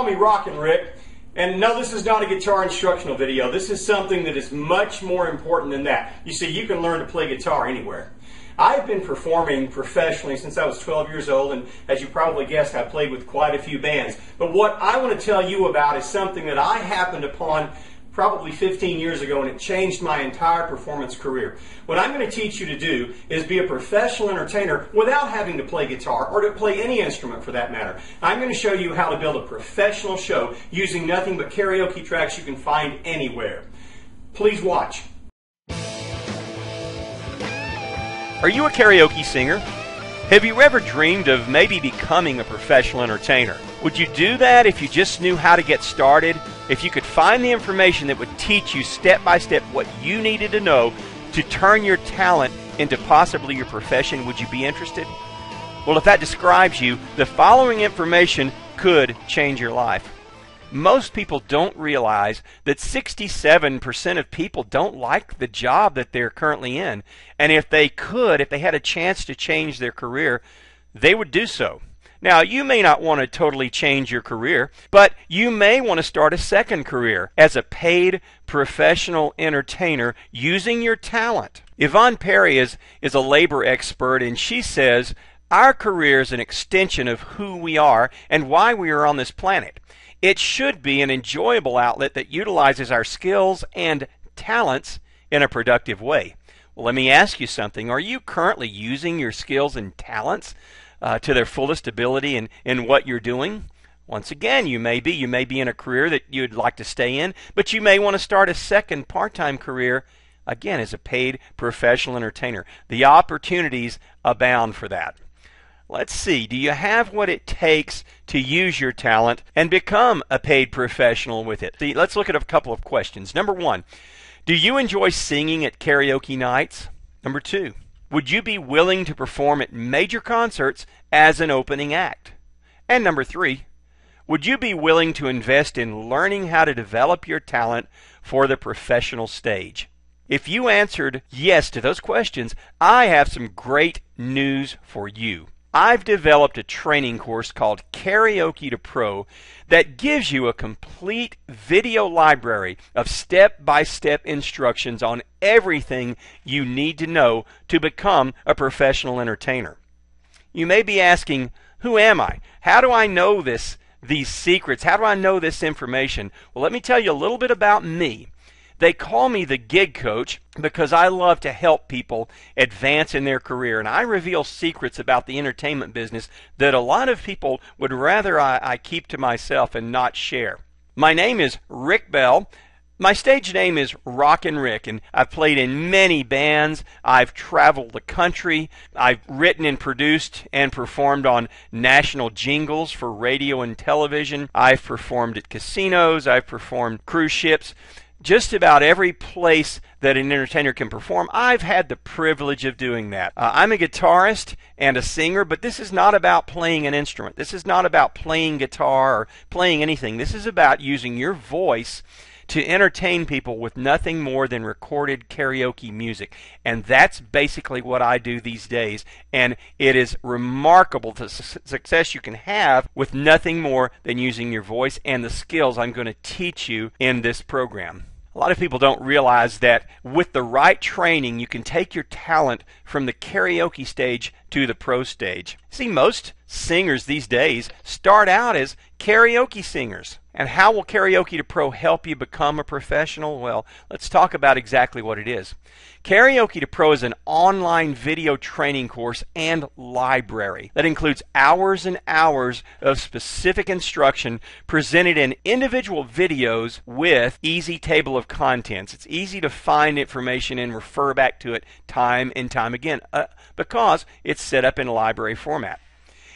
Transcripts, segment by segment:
me Rockin' Rick. And no, this is not a guitar instructional video. This is something that is much more important than that. You see, you can learn to play guitar anywhere. I've been performing professionally since I was 12 years old, and as you probably guessed, I played with quite a few bands. But what I want to tell you about is something that I happened upon probably 15 years ago, and it changed my entire performance career. What I'm going to teach you to do is be a professional entertainer without having to play guitar or to play any instrument for that matter. I'm going to show you how to build a professional show using nothing but karaoke tracks you can find anywhere. Please watch. Are you a karaoke singer? Have you ever dreamed of maybe becoming a professional entertainer? Would you do that if you just knew how to get started? If you could find the information that would teach you step by step what you needed to know to turn your talent into possibly your profession, would you be interested? Well, if that describes you, the following information could change your life. Most people don't realize that 67% of people don't like the job that they're currently in. And if they had a chance to change their career, they would do so. Now, you may not want to totally change your career, but you may want to start a second career as a paid professional entertainer using your talent. Yvonne Perry is a labor expert, and she says, our career is an extension of who we are and why we are on this planet. It should be an enjoyable outlet that utilizes our skills and talents in a productive way. Well, let me ask you something. Are you currently using your skills and talents to their fullest ability in what you're doing? Once again, you may be in a career that you'd like to stay in, but you may want to start a second part-time career, again, as a paid professional entertainer. The opportunities abound for that. Let's see, do you have what it takes to use your talent and become a paid professional with it? See, let's look at a couple of questions. Number one, do you enjoy singing at karaoke nights? Number two, would you be willing to perform at major concerts as an opening act? And number three, would you be willing to invest in learning how to develop your talent for the professional stage? If you answered yes to those questions, I have some great news for you. I've developed a training course called Karaoke to Pro that gives you a complete video library of step-by-step instructions on everything you need to know to become a professional entertainer. You may be asking, who am I? How do I know these secrets? How do I know this information? Well, let me tell you a little bit about me. They call me the gig coach because I love to help people advance in their career, and I reveal secrets about the entertainment business that a lot of people would rather I keep to myself and not share. My name is Rick Bell. My stage name is Rockin' Rick, and I've played in many bands. I've traveled the country. I've written and produced and performed on national jingles for radio and television. I've performed at casinos. I've performed cruise ships. Just about every place that an entertainer can perform, I've had the privilege of doing that. I'm a guitarist and a singer, but this is not about playing an instrument. This is not about playing guitar or playing anything. This is about using your voice to entertain people with nothing more than recorded karaoke music. And that's basically what I do these days. And it is remarkable the success you can have with nothing more than using your voice and the skills I'm going to teach you in this program. A lot of people don't realize that with the right training, you can take your talent from the karaoke stage to the pro stage. See, most singers these days start out as karaoke singers. And how will Karaoke to Pro help you become a professional? Well, let's talk about exactly what it is. Karaoke to Pro is an online video training course and library that includes hours and hours of specific instruction presented in individual videos with easy table of contents. It's easy to find information and refer back to it time and time again because it's set up in a library format.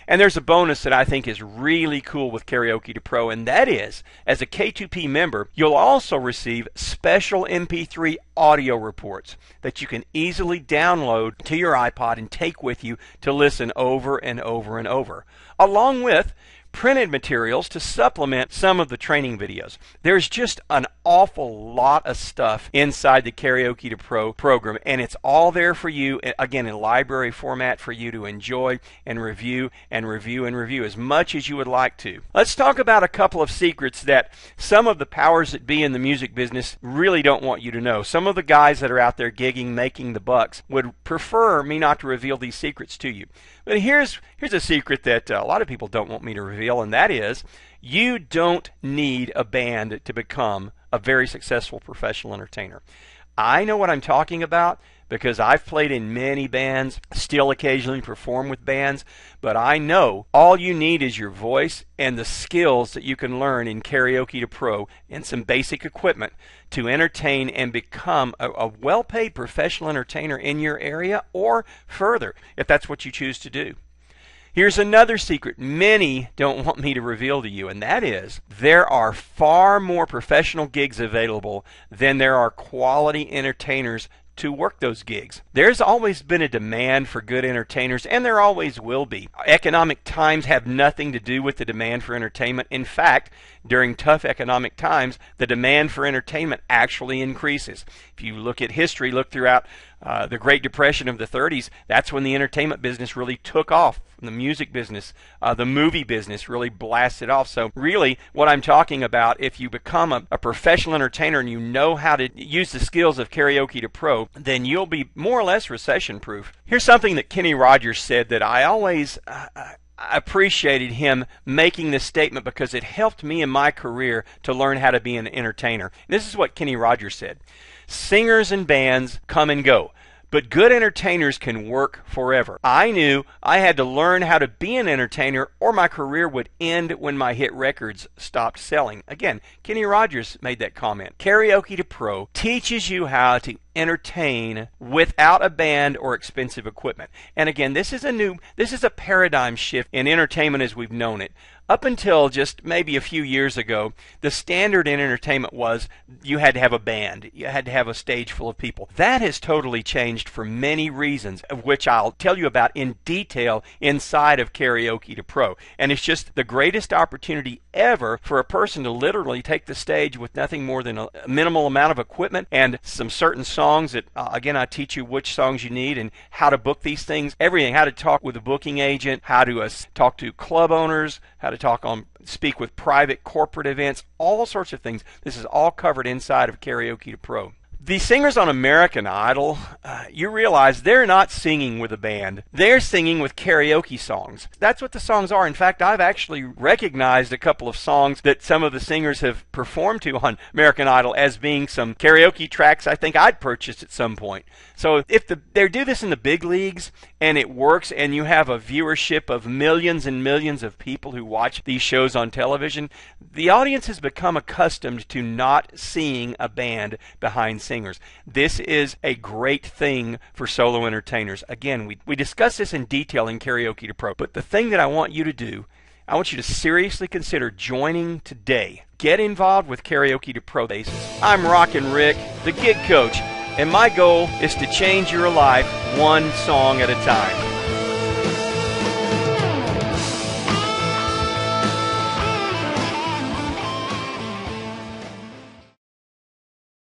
And there's a bonus that I think is really cool with Karaoke to Pro, and that is, as a K2P member, you'll also receive special MP3 audio reports that you can easily download to your iPod and take with you to listen over and over and over, along with printed materials to supplement some of the training videos. There's just an awful lot of stuff inside the Karaoke to Pro program, and it's all there for you, again, in library format for you to enjoy and review and review and review as much as you would like to. Let's talk about a couple of secrets that some of the powers that be in the music business really don't want you to know. Some of the guys that are out there gigging, making the bucks, would prefer me not to reveal these secrets to you. But here's a secret that a lot of people don't want me to reveal, and that is you don't need a band to become a very successful professional entertainer. I know what I'm talking about because I've played in many bands, still occasionally perform with bands, but I know all you need is your voice and the skills that you can learn in Karaoke to Pro and some basic equipment to entertain and become a well-paid professional entertainer in your area or further, if that's what you choose to do. Here's another secret many don't want me to reveal to you, and that is there are far more professional gigs available than there are quality entertainers to work those gigs. There's always been a demand for good entertainers, and there always will be. Economic times have nothing to do with the demand for entertainment. In fact, during tough economic times, the demand for entertainment actually increases. If you look at history, look throughout the Great Depression of the 30s, that's when the entertainment business really took off. The music business, the movie business really blasted off. So really, what I'm talking about, if you become a professional entertainer and you know how to use the skills of Karaoke to Pro, then you'll be more or less recession-proof. Here's something that Kenny Rogers said that I always appreciated him making this statement because it helped me in my career to learn how to be an entertainer. This is what Kenny Rogers said. Singers and bands come and go, but good entertainers can work forever. I knew I had to learn how to be an entertainer or my career would end when my hit records stopped selling. Again, Kenny Rogers made that comment. Karaoke to Pro teaches you how to entertain without a band or expensive equipment. And again, this is a paradigm shift in entertainment as we've known it. Up until just maybe a few years ago, the standard in entertainment was you had to have a band. You had to have a stage full of people. That has totally changed for many reasons, of which I'll tell you about in detail inside of Karaoke to Pro. And it's just the greatest opportunity ever for a person to literally take the stage with nothing more than a minimal amount of equipment and some certain songs that, again, I teach you which songs you need and how to book these things, everything, how to talk with a booking agent, how to talk to club owners, how to speak with private corporate events, all sorts of things. This is all covered inside of Karaoke to Pro. The singers on American Idol, you realize they're not singing with a band. They're singing with karaoke songs. That's what the songs are. In fact, I've actually recognized a couple of songs that some of the singers have performed to on American Idol as being some karaoke tracks I think I'd purchased at some point. So if they do this in the big leagues and it works and you have a viewership of millions and millions of people who watch these shows on television, the audience has become accustomed to not seeing a band behind singers. This is a great thing for solo entertainers. Again, we discuss this in detail in Karaoke to Pro, but the thing that I want you to do, I want you to seriously consider joining today. Get involved with Karaoke to Pro basis. I'm Rockin' Rick, the gig coach, and my goal is to change your life one song at a time.